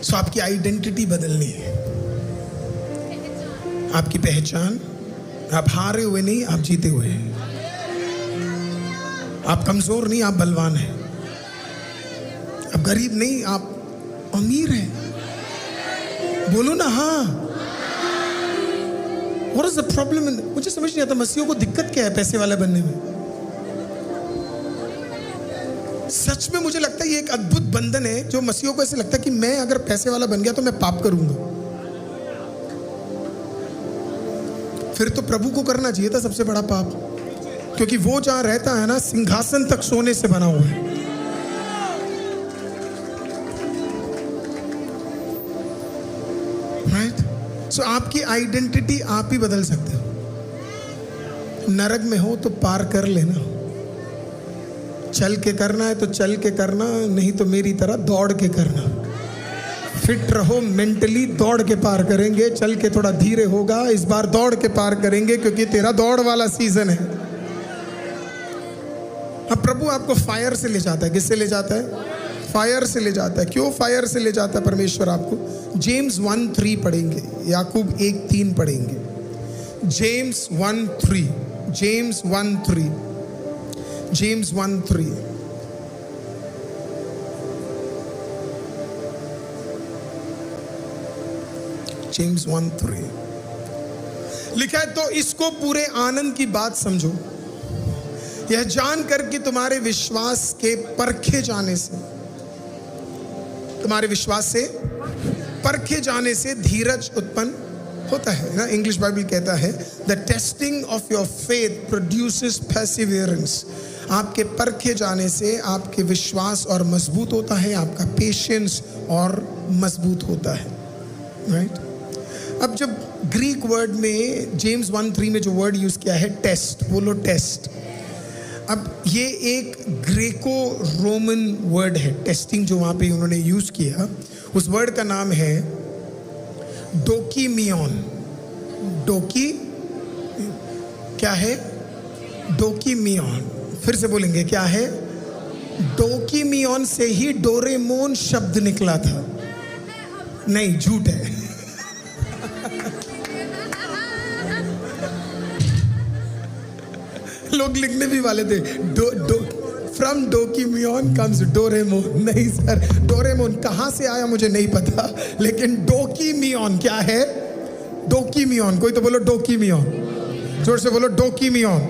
सो आपकी आइडेंटिटी बदलनी है, आपकी पहचान। आप हारे हुए नहीं, आप जीते हुए हैं। आप कमजोर नहीं, आप बलवान हैं। आप गरीब नहीं, आप अमीर हैं। बोलो ना हाँ। What is the problem? मुझे समझ नहीं आता मसीहों को दिक्कत क्या है पैसे वाला बनने में। सच में मुझे लगता है ये एक अद्भुत बंधन है जो मसीहों को ऐसे लगता है कि मैं अगर पैसे वाला बन गया तो मैं पाप करूंगा। फिर तो प्रभु को करना चाहिए था सबसे बड़ा पाप, क्योंकि वो जहां रहता है ना, सिंहासन तक सोने से बना हुआ है। राइट? सो आपकी आइडेंटिटी आप ही बदल सकते हो। नरक में हो तो पार कर लेना, चल के करना है तो चल के करना, नहीं तो मेरी तरह दौड़ के करना। फिट रहो मेंटली, दौड़ के पार करेंगे। चल के थोड़ा धीरे होगा, इस बार दौड़ के पार करेंगे क्योंकि तेरा दौड़ वाला सीजन है। अब प्रभु आपको फायर से ले जाता है। किससे ले जाता है? फायर से ले जाता है। क्यों फायर से ले जाता है परमेश्वर आपको? जेम्स 1:3 पढ़ेंगे, याकूब 1:3 पढ़ेंगे। James 1:3, James 1:3, James 1:3। जेम्स 1:3 लिखा है, तो इसको पूरे आनंद की बात समझो, यह जानकर कि तुम्हारे विश्वास के परखे जाने से, तुम्हारे विश्वास से परखे जाने से धीरज उत्पन्न होता है ना। इंग्लिश बाइबल कहता है the testing of your faith produces Perseverance. आपके परखे जाने से आपके विश्वास और मजबूत होता है, आपका पेशेंस और मजबूत होता है। राइट? अब जब ग्रीक वर्ड में जेम्स 1:3 में जो वर्ड यूज किया है टेस्ट, बोलो टेस्ट। अब ये एक ग्रेको रोमन वर्ड है, टेस्टिंग जो वहाँ पे उन्होंने यूज किया, उस वर्ड का नाम है डोकीमियन। डोकी क्या है? डोकीमियन। फिर से बोलेंगे, क्या है? डोकीमियन से ही डोरेमोन शब्द निकला था। नहीं, झूठ है। लोग लिखने भी वाले थे फ्रॉम डोकीमियन कम्स डोरेमोन। नहीं सर, डोरेमोन कहां से आया मुझे नहीं पता, लेकिन डोकीमियन क्या है? डोकीमियन। कोई तो बोलो डोकीमियन, जोर से बोलो डोकीमियन,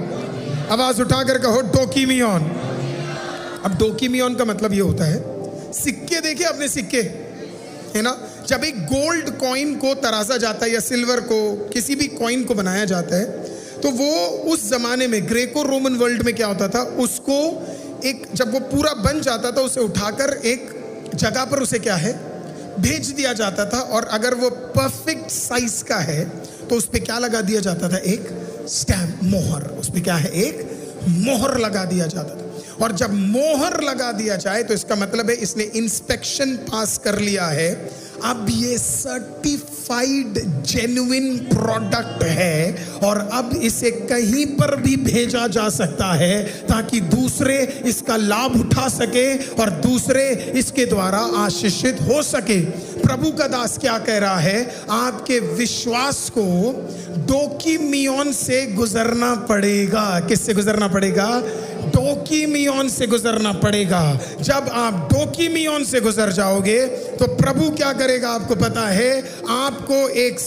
आवाज उठाकर कहो डोकीमियन। अब डोकीमियन का मतलब ये होता है, सिक्के देखे अपने सिक्के है ना, जब एक गोल्ड कॉइन को तराशा जाता है या सिल्वर को, किसी भी कॉइन को बनाया जाता है, तो वो उस जमाने में ग्रेको रोमन वर्ल्ड में क्या होता था, उसको एक, जब वो पूरा बन जाता था उसे उठाकर एक जगह पर उसे क्या है, भेज दिया जाता था। और अगर वो परफेक्ट साइज का है तो उस पर क्या लगा दिया जाता था? एक स्टैम्प, मोहर। उस पर क्या है? एक मोहर लगा दिया जाता था। और जब मोहर लगा दिया जाए तो इसका मतलब है इसने इंस्पेक्शन पास कर लिया है, अब ये सर्टिफाइड जेन्युइन प्रोडक्ट है और अब इसे कहीं पर भी भेजा जा सकता है ताकि दूसरे इसका लाभ उठा सके और दूसरे इसके द्वारा आशीषित हो सके। प्रभु का दास क्या कह रहा है? आपके विश्वास को डोकीमियन से गुजरना पड़ेगा। किससे गुजरना पड़ेगा? डोकीमियन से गुजरना पड़ेगा। जब आप डोकीमियन से गुजर जाओगे तो प्रभु क्या करेगा आपको पता है? आपको एक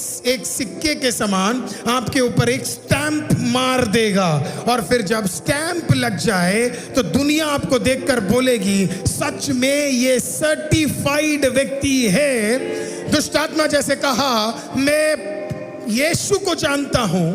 सिक्के के समान आपके ऊपर एक स्टैंप मार देगा और फिर जब स्टैंप लग जाए तो दुनिया आपको देखकर बोलेगी सच में ये सर्टिफाइड व्यक्ति है। दुष्ट आत्मा जैसे कहा, मैं यीशु को जानता हूं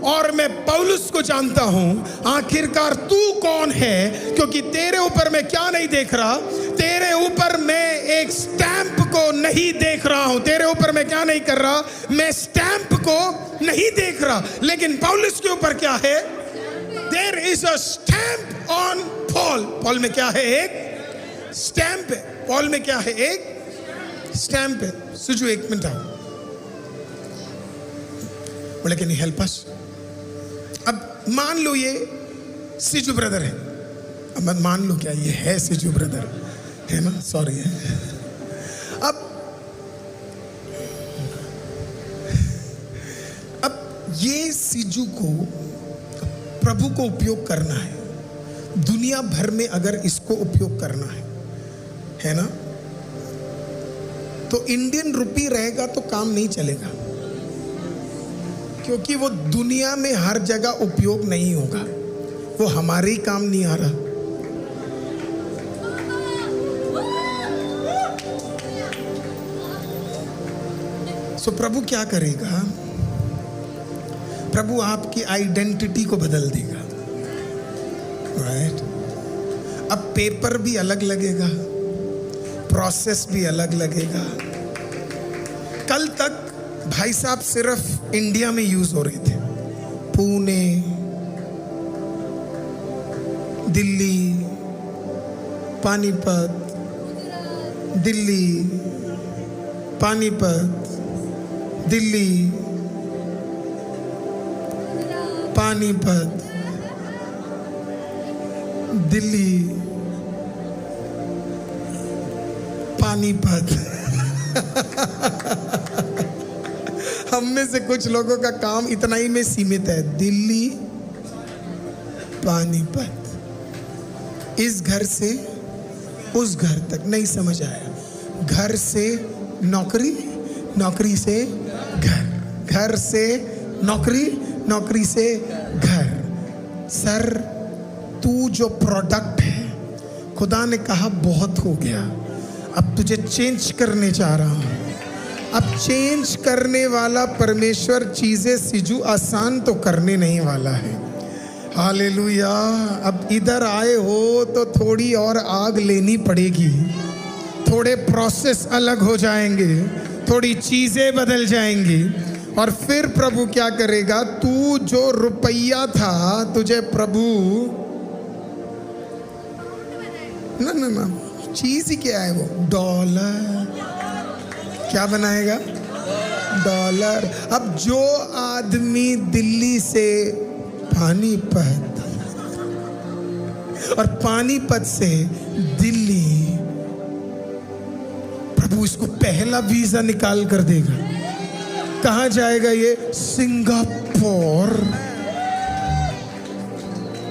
और मैं पौलुस को जानता हूं, आखिरकार तू कौन है? क्योंकि तेरे ऊपर मैं क्या नहीं देख रहा? तेरे ऊपर मैं एक स्टैंप को नहीं देख रहा हूं। तेरे ऊपर मैं क्या नहीं कर रहा? मैं स्टैंप को नहीं देख रहा। लेकिन पौलुस के ऊपर क्या है? There is a stamp on poll. Poll में क्या है? एक स्टैंप है। पॉल में क्या है? एक स्टैंप है। सुजू एक मिनट आओ, बोले कैन यू हेल्प अस? अब मान लो ये सिजू ब्रदर है। अब मान लो क्या ये है सिजू ब्रदर है ना, सॉरी। अब ये सीजू को प्रभु को उपयोग करना है, दुनिया भर में अगर इसको उपयोग करना है ना, तो इंडियन रुपी रहेगा तो काम नहीं चलेगा, क्योंकि वो दुनिया में हर जगह उपयोग नहीं होगा, वो हमारे ही काम नहीं आ रहा। सो प्रभु क्या करेगा? प्रभु आपकी आइडेंटिटी को बदल देगा, राइट? अब पेपर भी अलग लगेगा, प्रोसेस भी अलग लगेगा। कल तक भाई साहब सिर्फ इंडिया में यूज हो रहे थे, पुणे, दिल्ली, पानीपत, दिल्ली, पानीपत, दिल्ली, पानीपत, दिल्ली, पानीपत। हम में से कुछ लोगों का काम इतना ही में सीमित है, दिल्ली, पानीपत, इस घर से उस घर तक। नहीं समझ आया? घर से नौकरी, नौकरी से घर, घर से नौकरी, नौकरी से घर। सर, तू जो प्रोडक्ट है, खुदा ने कहा बहुत हो गया, अब तुझे चेंज करने जा रहा हूं। अब चेंज करने वाला परमेश्वर चीजें सिजू आसान तो करने नहीं वाला है। हालेलुया। अब इधर आए हो तो थोड़ी और आग लेनी पड़ेगी, थोड़े प्रोसेस अलग हो जाएंगे, थोड़ी चीजें बदल जाएंगी। और फिर प्रभु क्या करेगा? तू जो रुपया था, तुझे प्रभु ना ना ना, चीज ही क्या है वो? डॉलर। क्या बनाएगा? डॉलर। अब जो आदमी दिल्ली से पानीपत और पानीपत से दिल्ली, प्रभु इसको पहला वीजा निकाल कर देगा। कहां जाएगा ये? सिंगापुर।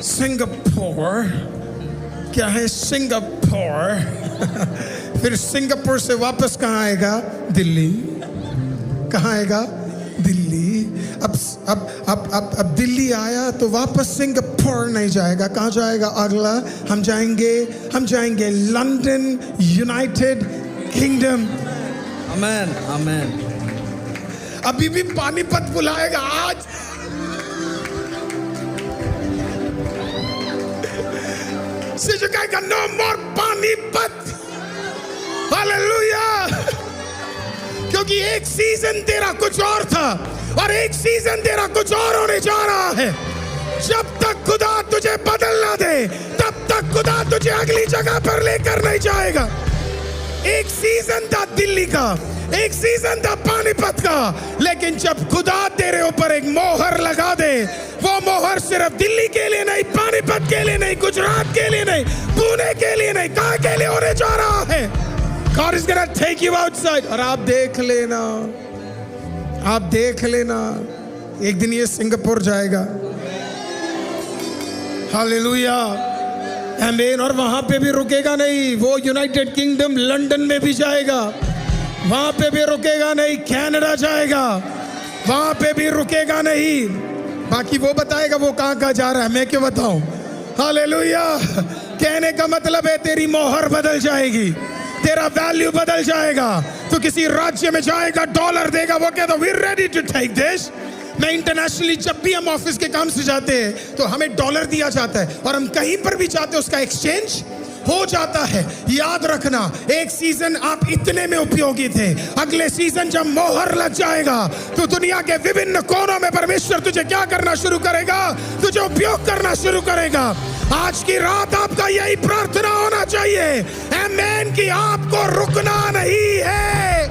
सिंगापुर क्या है? सिंगापुर। फिर सिंगापुर से वापस कहां आएगा? दिल्ली। कहां आएगा? दिल्ली। अब दिल्ली आया तो वापस सिंगापुर नहीं जाएगा। कहां जाएगा अगला? हम जाएंगे लंदन, यूनाइटेड किंगडम। आमेन, आमेन। अभी भी पानीपत बुलाएगा आज। सिजू कहेगा नो मोर पानीपत। हालेलुया। क्योंकि एक सीजन तेरा कुछ और था और एक सीजन तेरा कुछ और होने जा रहा है। जब तक खुदा तुझे बदल ना दे, तब तक खुदा तुझे अगली जगह पर लेकर नहीं जाएगा। एक सीजन था दिल्ली का, एक सीजन था पानीपत का, लेकिन जब खुदा तेरे ऊपर एक मोहर लगा दे, वो मोहर सिर्फ दिल्ली के लिए नहीं, पानीपत के लिए नहीं, गुजरात के लिए नहीं, पुणे के लिए नहीं, कहां के लिए होने जा रहा है? God is gonna take you outside। और आप देख लेना, आप देख लेना, एक दिन ये सिंगापुर जाएगा। हालेलुया, आमीन। और वहां पे भी रुकेगा नहीं, वो यूनाइटेड किंगडम लंदन में भी जाएगा, वहां पे भी रुकेगा नहीं, कनाडा जाएगा, वहां पे भी रुकेगा नहीं। बाकी वो बताएगा वो कहां कहां जा रहा है, मैं क्यों बताऊं? हालेलुया। कहने का मतलब है तेरी मोहर बदल जाएगी, तेरा वैल्यू बदल जाएगा। तो किसी राज्य में जाएगा, डॉलर देगा, वो कहता we ready to take this. मैं इंटरनेशनली जब भी हम ऑफिस के काम से जाते हैं तो हमें डॉलर दिया जाता है, और हम कहीं पर भी जाते हैं उसका एक्सचेंज हो जाता है। याद रखना, एक सीजन आप इतने में उपयोगी थे, अगले सीजन जब मोहर लग जाएगा तो दुनिया के विभिन्न कोनों में परमेश्वर तुझे क्या करना शुरू करेगा? तुझे उपयोग करना शुरू करेगा। आज की रात आपका यही प्रार्थना होना चाहिए, आमीन, कि आपको रुकना नहीं है।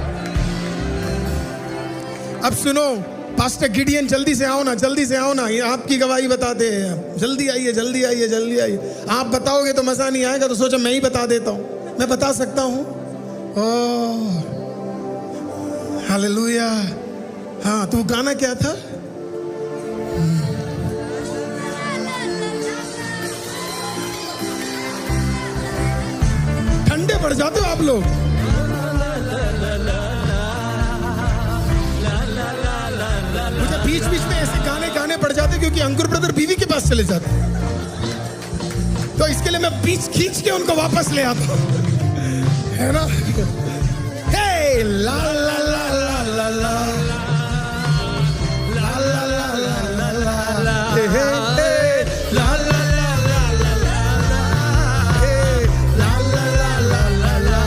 अब सुनो, पास्टर गिडियन जल्दी से आओ ना, जल्दी से आओ ना, ये आपकी गवाही बताते हैं। जल्दी आइए, जल्दी आइए, जल्दी आइए। आप बताओगे तो मजा नहीं आएगा, तो सोचा मैं ही बता देता हूँ। मैं बता सकता हूँ। Oh hallelujah. हाँ, तो गाना क्या था? पड़ जाते हो आप लोग। मुझे बीच बीच में ऐसे गाने गाने पड़ जाते क्योंकि अंकुर ब्रदर बीवी के पास चले जाते, तो इसके लिए मैं बीच खींच के उनको वापस ले आता हूं, है ना। हे ला ला ला ला ला ला ला ला ला ला ला ला, हे हे ला ला ला ला ला ला, हे ला ला ला ला ला ला।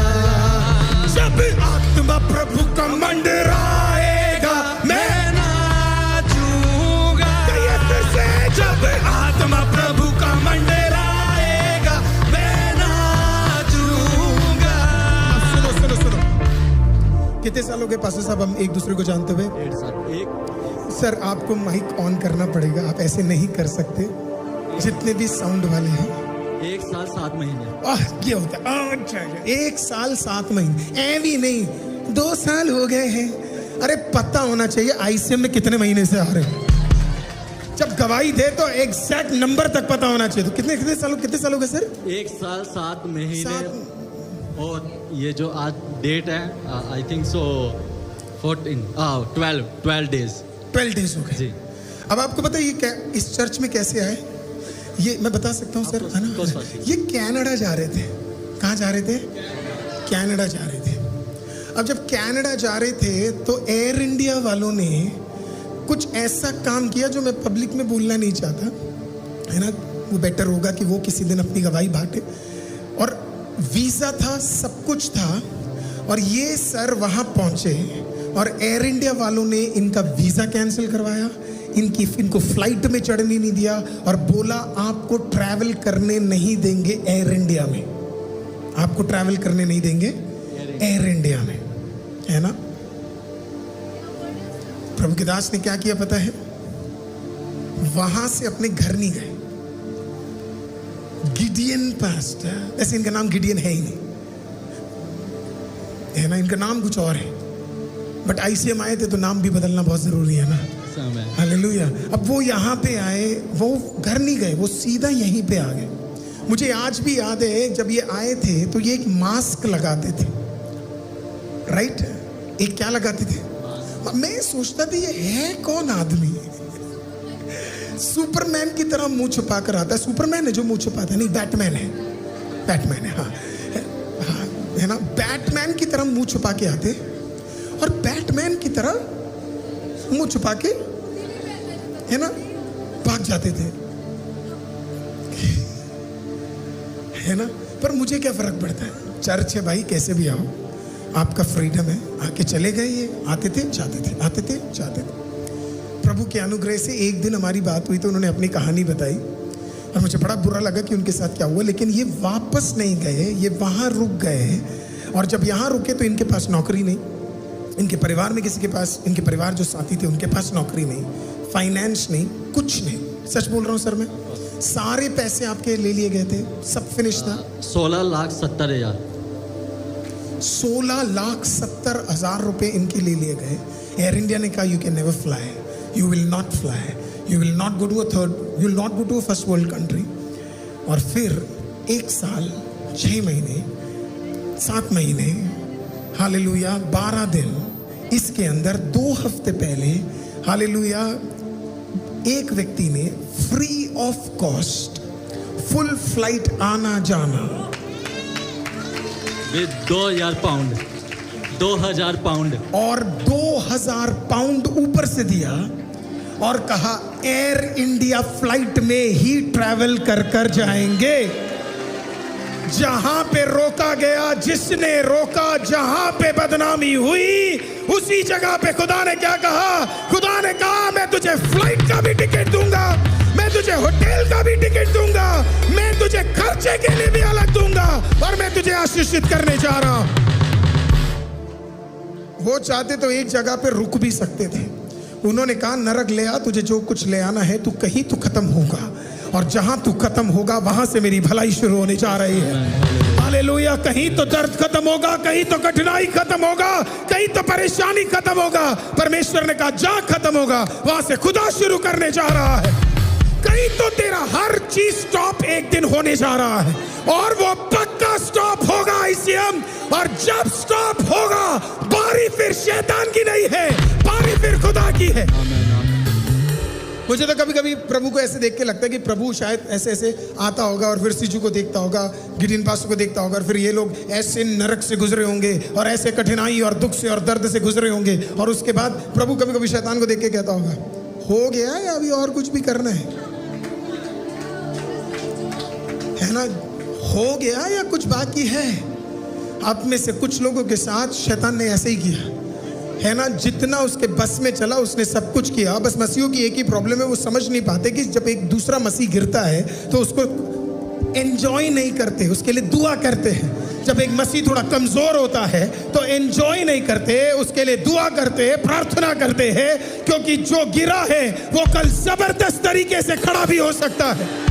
जब आत्मा प्रभु का मंडराएगा मैं नाचूंगा। कहिए फिर से, जब आत्मा प्रभु का मंडराएगा मैं नाचूंगा। सुनो सुनो सुनो, कितने सालों के पास साहब हम एक दूसरे को जानते हुए? 1 साल। सर आपको माइक ऑन करना पड़ेगा, आप ऐसे नहीं कर सकते। जितने भी साउंड वाले हैं 1 साल 7 महीने। ये होता है। अच्छा 1 साल 7 महीने, ऐवी नहीं 2 साल हो गए हैं। अरे पता होना चाहिए आईसीएम में कितने महीने से आ रहे हैं। जब गवाही दे तो एग्जैक्ट नंबर तक पता होना चाहिए। तो कितने कितने साल हो गए सर? 1 साल 7 महीने। 7 और ये जो आज डेट है, I think so 12 days. 12 days हो गए जी। अब आपको पता है ये क्या इस चर्च में कैसे आए? ये मैं बता सकता हूँ सर, है ना। ये कनाडा जा रहे थे। कहाँ जा रहे थे? कनाडा जा रहे थे। अब जब कनाडा जा रहे थे तो एयर इंडिया वालों ने कुछ ऐसा काम किया जो मैं पब्लिक में बोलना नहीं चाहता, है ना। वो बेटर होगा कि वो किसी दिन अपनी गवाही बांटे। और वीज़ा था, सब कुछ था, और ये सर वहाँ पहुँचे और एयर इंडिया वालों ने इनका वीज़ा कैंसिल करवाया, इनको फ्लाइट में चढ़ने नहीं दिया और बोला आपको ट्रैवल करने नहीं देंगे एयर इंडिया में, आपको ट्रैवल करने नहीं देंगे एयर इंडिया में, है ना। प्रभु के दास ने क्या किया पता है? वहां से अपने घर नहीं गए। गिडियन पास्टर, वैसे इनका नाम गिडियन है ही नहीं, है ना, इनका नाम कुछ और है, बट आईसीएम आए थे तो नाम भी बदलना बहुत जरूरी है ना। हालेलुया। अब वो यहाँ पे आए, वो घर नहीं गए, वो सीधा यहीं पे आ गए। मुझे आज भी याद है जब ये आए थे तो ये एक मास्क लगाते थे, राइट। एक क्या लगाते थे? मैं सोचता था ये है कौन आदमी? सुपरमैन की तरह मुंह छुपा कर आता है। सुपरमैन है जो मुंह छुपाता है? नहीं, बैटमैन है। बैटमैन है, हाँ, है ना। बैटमैन की तरह मुंह छुपा के आते और बैटमैन की तरह मुंह छुपा के, है ना, भाग जाते थे, है ना। पर मुझे क्या फर्क पड़ता है? चर्च है भाई, कैसे भी आओ, आपका फ्रीडम है। आके चले गए, ये आते थे जाते थे, आते थे जाते थे। प्रभु के अनुग्रह से एक दिन हमारी बात हुई तो उन्होंने अपनी कहानी बताई और मुझे बड़ा बुरा लगा कि उनके साथ क्या हुआ। लेकिन ये वापस नहीं गए, ये वहाँ रुक गए। और जब यहाँ रुके तो इनके पास नौकरी नहीं, इनके परिवार में किसी के पास, इनके परिवार जो साथी थे उनके पास नौकरी नहीं, फाइनेंस नहीं, कुछ नहीं। सच बोल रहा हूँ सर मैं। सारे पैसे आपके ले लिए गए थे, सब फिनिश था। 16,70,000। 16,70,000 रुपए इनके ले लिए गए। एयर इंडिया ने कहा you can never fly, you will not fly, you will not go to a third, you will not go to a first world country. और फिर 1 साल 6 महीने 7 महीने, हालेलुया, 12 दिन, इसके अंदर 2 हफ्ते पहले, हालेलुया, एक व्यक्ति ने free of cost full flight आना जाना विद 2,000 पाउंड, 2,000 पाउंड, और 2,000 पाउंड ऊपर से दिया और कहा एयर इंडिया फ्लाइट में ही ट्रैवल कर कर जाएंगे। जहां पे रोका गया, जिसने रोका, जहां पे बदनामी हुई, उसी जगह पे खुदा ने क्या कहा? खुदा ने कहा मैं तुझे फ्लाइट का भी टिकट दूंगा, मैं तुझे होटल का भी टिकट दूंगा, मैं तुझे खर्चे के लिए भी अलग दूंगा, और मैं तुझे आशीषित करने जा रहा हूं। वो चाहते तो एक जगह पे रुक भी सकते थे। उन्होंने कहा नरक ले आ, तुझे जो कुछ ले आना है, तू कहीं तो खत्म होगा, और जहां तू खत्म होगा वहां से मेरी भलाई शुरू होने जा रही है। हालेलुया। कहीं तो दर्द खत्म होगा, कहीं तो कठिनाई खत्म होगा, कहीं तो परेशानी खत्म होगा। परमेश्वर ने कहा जहां खत्म होगा वहां से खुदा शुरू करने जा रहा है। नहीं तो तेरा हर चीज स्टॉप एक दिन होने जा रहा है, और वो पक्का स्टॉप होगा ICM। और जब स्टॉप होगा, बारी फिर शैतान की नहीं है, बारी फिर खुदा की है। मुझे तो कभी कभी प्रभु को ऐसे देख के लगता है कि प्रभु शायद ऐसे ऐसे आता होगा और फिर सीजू को देखता होगा, गिडियन पास्टर को देखता होगा, और फिर ये लोग ऐसे नरक से गुजरे होंगे और ऐसे कठिनाई और दुख से और दर्द से गुजरे होंगे, और उसके बाद प्रभु कभी कभी शैतान को देख के कहता होगा, हो गया या अभी और कुछ भी करना है ना, हो गया या कुछ बाकी है। आप में से कुछ लोगों के साथ शैतान ने ऐसे ही किया है ना, जितना उसके बस में चला उसने सब कुछ किया। बस मसीहों की एक ही प्रॉब्लम है, वो समझ नहीं पाते कि जब एक दूसरा मसीह गिरता है तो उसको एंजॉय नहीं करते, उसके लिए दुआ करते हैं। जब एक मसीह थोड़ा कमजोर होता है तो एंजॉय नहीं करते, उसके लिए दुआ करते हैं, प्रार्थना करते हैं, क्योंकि जो गिरा है वो कल जबरदस्त तरीके से खड़ा भी हो सकता है।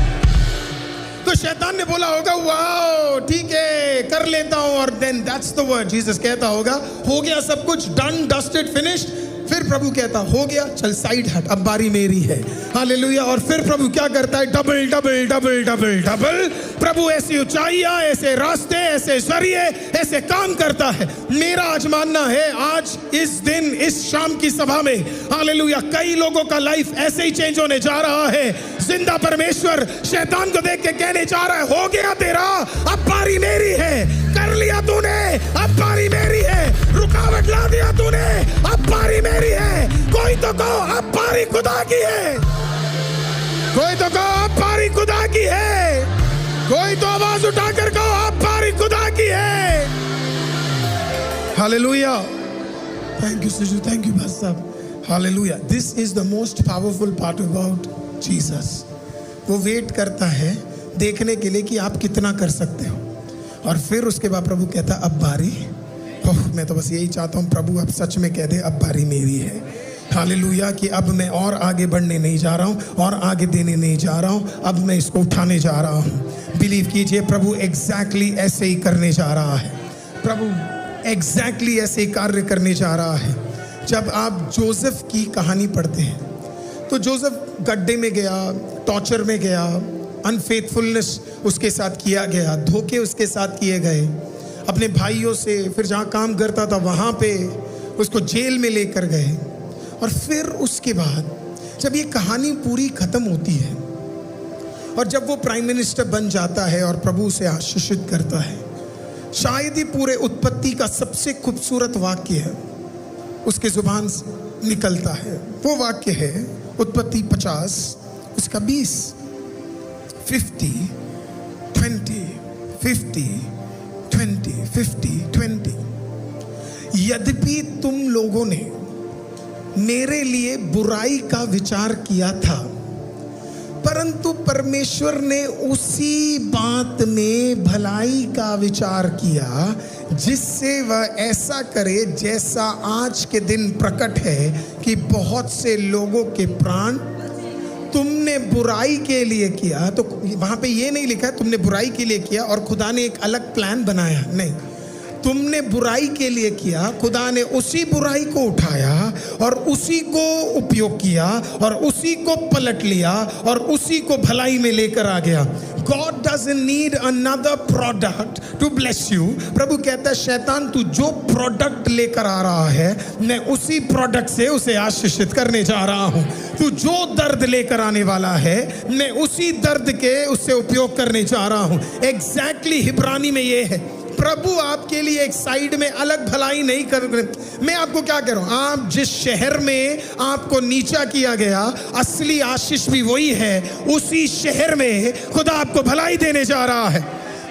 तो शैतान ने बोला होगा, वाओ ठीक है कर लेता हूं, और then that's the word Jesus कहता होगा, हो गया सब कुछ, डन डस्टेड फिनिश्ड। फिर प्रभु कहता, हो गया, चल साइड हट, अब बारी मेरी है। हालेलुया। और फिर प्रभु क्या करता है, double double double double double. प्रभु ऐसी ऊंचाइयां, ऐसे रास्ते, ऐसे जरिए, ऐसे काम करता है। मेरा आज मानना है, आज इस दिन इस शाम की सभा में हालेलुया कई लोगों का लाइफ ऐसे ही चेंज होने जा रहा है। जिंदा परमेश्वर शैतान को देख के कहने जा रहा है, हो गया तेरा, अब बारी मेरी है। कर लिया तूने, अब बारी मेरी है। रुकावट ला दिया तूने, अब बारी मेरी है। कोई तो कहो, अब बारी खुदा की है। कोई तो कहो, अब बारी खुदा की है। कोई तो आवाज उठाकर कहो, अब बारी खुदा की है। Hallelujah. Thank you Siju, thank you बस साहब। Hallelujah. This is the most powerful part about Jesus. वो वेट करता है देखने के लिए कि आप कितना कर सकते हो, और फिर उसके बाद प्रभु कहता, अब बारी, मैं तो बस यही चाहता हूँ प्रभु अब सच में कह दे, अब बारी मेरी है। हालेलुया। कि अब मैं और आगे बढ़ने नहीं जा रहा हूँ, और आगे देने नहीं जा रहा हूँ, अब मैं इसको उठाने जा रहा हूँ। बिलीव कीजिए, प्रभु एग्जैक्टली ऐसे ही करने जा रहा है। प्रभु एग्जैक्टली ऐसे ही कार्य करने जा रहा है। जब आप जोसेफ की कहानी पढ़ते हैं तो जोसेफ गड्ढे में गया, टॉर्चर में गया, अनफेथफुलनेस उसके साथ किया गया, धोखे उसके साथ किए गए, अपने भाइयों से, फिर जहाँ काम करता था वहाँ पे उसको जेल में लेकर गए। और फिर उसके बाद जब ये कहानी पूरी खत्म होती है और जब वो प्राइम मिनिस्टर बन जाता है और प्रभु उसे आशीषित करता है, शायद ही पूरे उत्पत्ति का सबसे खूबसूरत वाक्य है उसके जुबान से निकलता है। वो वाक्य है उत्पत्ति 50 उसका 20, 50, 20, 50, 20, 50, 20। यद्यपि तुम लोगों ने मेरे लिए बुराई का विचार किया था, परंतु परमेश्वर ने उसी बात में भलाई का विचार किया, जिससे वह ऐसा करे जैसा आज के दिन प्रकट है कि बहुत से लोगों के प्राण तुमने बुराई के लिए किया। तो वहां पे ये नहीं लिखा है तुमने बुराई के लिए किया और खुदा ने एक अलग प्लान बनाया, नहीं, तुमने बुराई के लिए किया, खुदा ने उसी बुराई को उठाया और उसी को उपयोग किया और उसी को पलट लिया और उसी को भलाई में लेकर आ गया। God doesn't need another product to bless you। प्रभु कहता है, शैतान तू जो प्रोडक्ट लेकर आ रहा है, मैं उसी प्रोडक्ट से उसे आशीषित करने जा रहा हूँ। तू जो दर्द लेकर आने वाला है, मैं उसी दर्द के उससे उपयोग करने जा रहा हूँ। एग्जैक्टली हिब्रानी में ये है, प्रभु आपके लिए एक साइड में अलग भलाई नहीं कर रहे। मैं आपको क्या कह रहा हूं, आप जिस शहर में आपको नीचा किया गया, असली आशीष भी वही है। उसी शहर में खुदा आपको भलाई देने जा रहा है।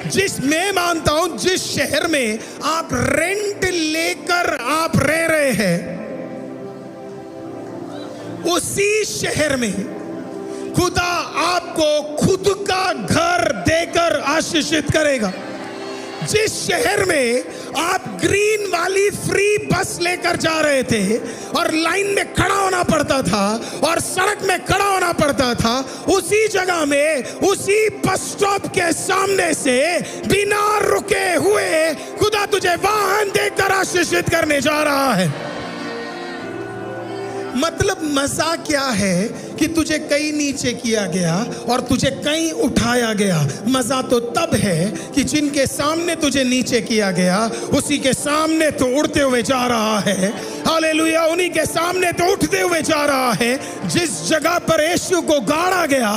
जिस मैं मानता हूं जिस शहर में आप रेंट लेकर आप रह रहे हैं, उसी शहर में खुदा आपको खुद का घर देकर आशीषित करेगा। जिस शहर में आप ग्रीन वाली फ्री बस लेकर जा रहे थे और लाइन में खड़ा होना पड़ता था और सड़क में खड़ा होना पड़ता था, उसी जगह में उसी बस स्टॉप के सामने से बिना रुके हुए खुदा तुझे वाहन देकर आशीषित करने जा रहा है। मतलब मजा क्या है कि तुझे कहीं नीचे किया गया और तुझे कहीं उठाया गया। मजा तो तब है कि जिनके सामने तुझे नीचे किया गया उसी के सामने तो उड़ते हुए जा रहा है। हालेलुया, उन्हीं के सामने तो उठते हुए जा रहा है। जिस जगह पर यीशु को गाड़ा गया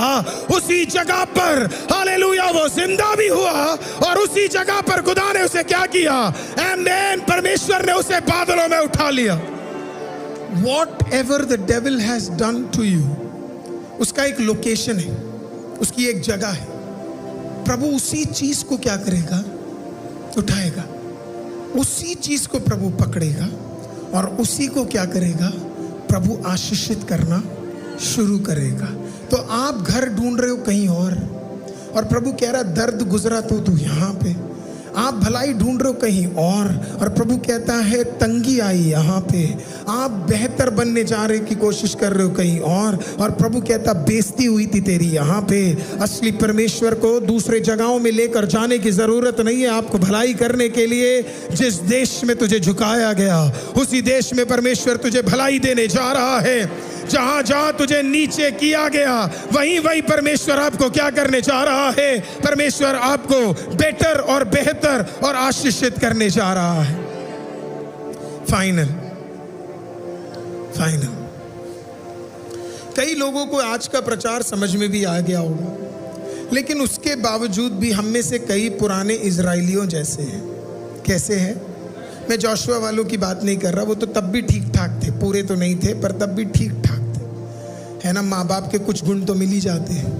उसी जगह पर हालेलुया वो जिंदा भी हुआ और उसी जगह पर खुदा ने उसे क्या किया? आमीन, परमेश्वर ने उसे बादलों में उठा लिया। Whatever the devil has done to you, उसका एक लोकेशन है, उसकी एक जगह है। प्रभु उसी चीज को क्या करेगा? उठाएगा। उसी चीज को प्रभु पकड़ेगा और उसी को क्या करेगा? प्रभु आशीषित करना शुरू करेगा। तो आप घर ढूंढ रहे हो कहीं और प्रभु कह रहा दर्द गुजरा तो तू यहाँ पे। आप भलाई ढूंढ रहे हो कहीं और प्रभु कहता है तंगी आई यहाँ पे। आप बेहतर बनने जा रहे की कोशिश कर रहे हो कहीं और प्रभु कहता बेइज्जती हुई थी तेरी यहाँ पे। असली परमेश्वर को दूसरे जगहों में लेकर जाने की जरूरत नहीं है। आपको भलाई करने के लिए जिस देश में तुझे झुकाया गया उसी देश में परमेश्वर तुझे भलाई देने जा रहा है। जहां जहां तुझे नीचे किया गया वहीं परमेश्वर आपको क्या करने जा रहा है? परमेश्वर आपको बेटर और बेहतर और आशीषित करने जा रहा है। फाइनल कई लोगों को आज का प्रचार समझ में भी आ गया होगा, लेकिन उसके बावजूद भी हम में से कई पुराने इजराइलियों जैसे हैं। कैसे हैं? मैं जोशुआ वालों की बात नहीं कर रहा, वो तो तब भी ठीक ठाक थे, पूरे तो नहीं थे पर तब भी ठीक ठाक थे, है ना। माँ बाप के कुछ गुण तो मिल ही जाते हैं,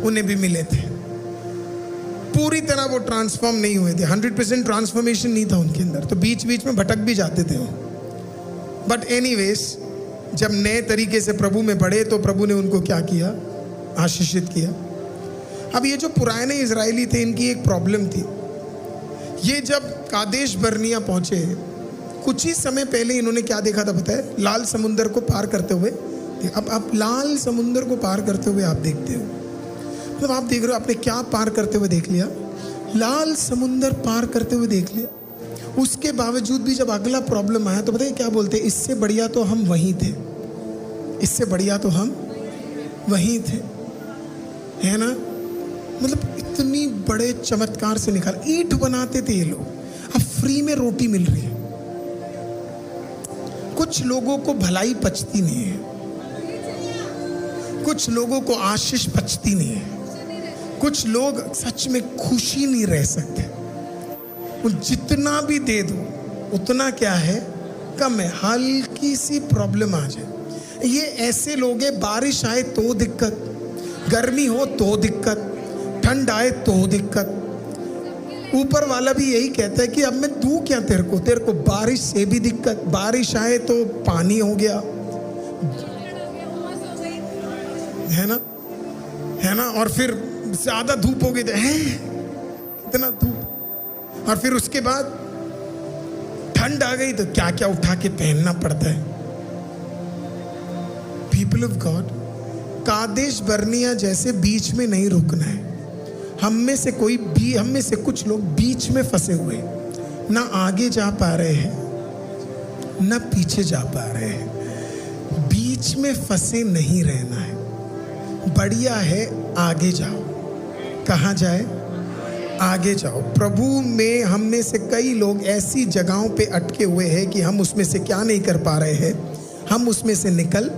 उन्हें भी मिले थे। पूरी तरह वो ट्रांसफॉर्म नहीं हुए थे, 100% ट्रांसफॉर्मेशन नहीं था उनके अंदर, तो बीच बीच में भटक भी जाते थे वो। बट एनीवेज, जब नए तरीके से प्रभु में बढ़े तो प्रभु ने उनको क्या किया? आशीषित किया। अब ये जो पुराने इजरायली थे, इनकी एक प्रॉब्लम थी। ये जब कादेश बर्निया पहुंचे, कुछ ही समय पहले इन्होंने क्या देखा था पता है? लाल समुंदर को पार करते हुए। अब आप लाल समुंदर को पार करते हुए आप देखते हो, मतलब आप देख रहे हो आपने क्या पार करते हुए देख लिया? लाल समुंदर पार करते हुए देख लिया। उसके बावजूद भी जब अगला प्रॉब्लम आया तो पता है क्या बोलते? इससे बढ़िया तो हम वहीं थे, इससे बढ़िया तो हम वहीं थे, है ना। मतलब इतनी बड़े चमत्कार से निकाल, ईंट बनाते थे ये लोग, अब फ्री में रोटी मिल रही है। कुछ लोगों को भलाई पचती नहीं है, कुछ लोगों को आशीष पचती नहीं है, कुछ लोग सच में खुशी नहीं रह सकते। जितना भी दे दो उतना क्या है? कम है। हल्की सी प्रॉब्लम आ जाए, ये ऐसे लोग हैं, बारिश आए तो दिक्कत, गर्मी हो तो दिक्कत, ठंड आए तो दिक्कत। ऊपर वाला भी यही कहता है कि अब मैं दूं क्या तेरे को बारिश से भी दिक्कत, बारिश आए तो पानी हो गया, है ना। और फिर ज्यादा धूप हो गई, इतना धूप, और फिर उसके बाद ठंड आ गई तो क्या क्या उठा के पहनना पड़ता है। पीपल ऑफ गॉड, कादेश बर्निया जैसे बीच में नहीं रुकना है। हम में से कुछ लोग बीच में फंसे हुए, ना आगे जा पा रहे हैं ना पीछे जा पा रहे हैं। बीच में फंसे नहीं रहना है, बढ़िया है आगे जाओ। कहाँ जाए? आगे जाओ। प्रभु में हम में से कई लोग ऐसी जगहों पे अटके हुए हैं कि हम उसमें से क्या नहीं कर पा रहे हैं? हम उसमें से निकल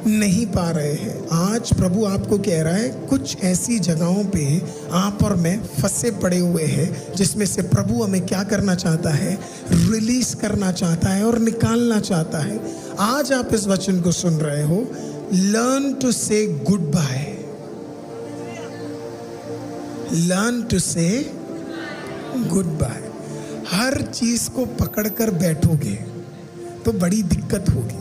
नहीं पा रहे हैं। आज प्रभु आपको कह रहा है, कुछ ऐसी जगहों पे आप और मैं फंसे पड़े हुए हैं जिसमें से प्रभु हमें क्या करना चाहता है? रिलीज करना चाहता है और निकालना चाहता है। आज आप इस वचन को सुन रहे हो, लर्न टू से गुड बाय, लर्न टू से गुड बाय। हर चीज को पकड़कर बैठोगे तो बड़ी दिक्कत होगी।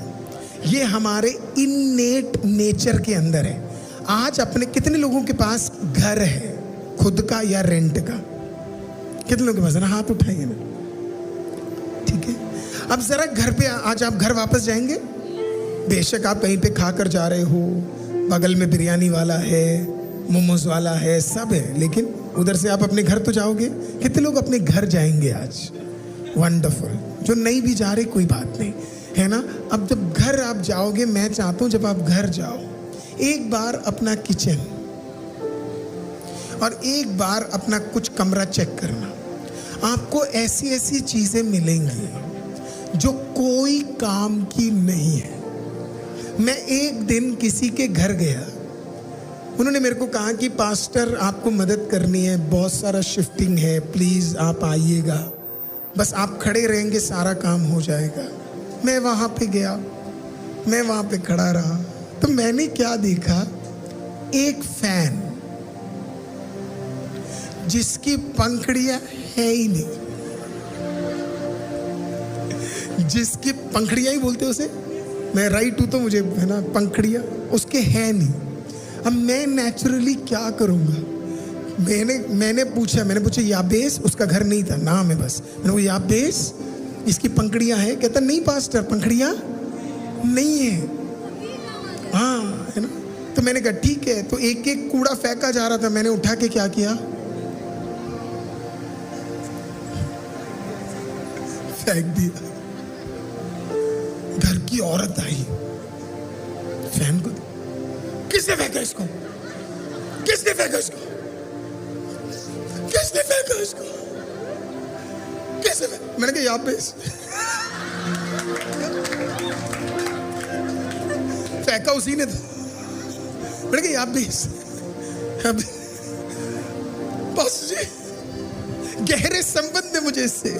ये हमारे इननेट नेचर के अंदर है। आज अपने कितने लोगों के पास घर है, खुद का या रेंट का? कितने लोगों के पास? हाथ उठाइए ना, ठीक है। अब जरा घर पे, आज आप घर वापस जाएंगे, बेशक आप कहीं पे खाकर जा रहे हो, बगल में बिरयानी वाला है, मोमोज वाला है, सब है, लेकिन उधर से आप अपने घर तो जाओगे। कितने लोग अपने घर जाएंगे आज? वंडरफुल। जो नहीं भी जा रहे कोई बात नहीं, है ना। अब जब घर आप जाओगे, मैं चाहता हूं जब आप घर जाओ, एक बार अपना किचन और एक बार अपना कुछ कमरा चेक करना। आपको ऐसी ऐसी चीजें मिलेंगी जो कोई काम की नहीं है। मैं एक दिन किसी के घर गया, उन्होंने मेरे को कहा कि पास्टर आपको मदद करनी है, बहुत सारा शिफ्टिंग है, प्लीज आप आइएगा, बस आप खड़े रहेंगे सारा काम हो जाएगा। मैं वहां पे गया, मैं वहां पे खड़ा रहा, तो मैंने क्या देखा, एक फैन जिसकी पंखड़ियां है ही नहीं, जिसकी पंखड़ियां ही बोलते उसे, मैं राइट हूं तो मुझे है ना, पंखड़ियां उसके है नहीं। अब मैं नेचुरली क्या करूंगा, मैंने पूछा याबेस, उसका घर नहीं था, नाम है बस। मैंने बोला याबेस इसकी पंखड़ियां हैं? कहता नहीं पास्टर पंखड़ियां नहीं है। हाँ है ना। तो मैंने कहा ठीक है। तो एक एक कूड़ा फेंका जा रहा था, मैंने उठा के क्या किया, फेंक दिया। घर की औरत आई, फैन को किसने फेंका इसको, किसने फेंका इसको, किसने फेंका इसको, किसने फेंका? मैंने कहा याबेस फेंका उसी ने था। मैंने कहा याबेस, बस जी गहरे संबंध है मुझे इससे।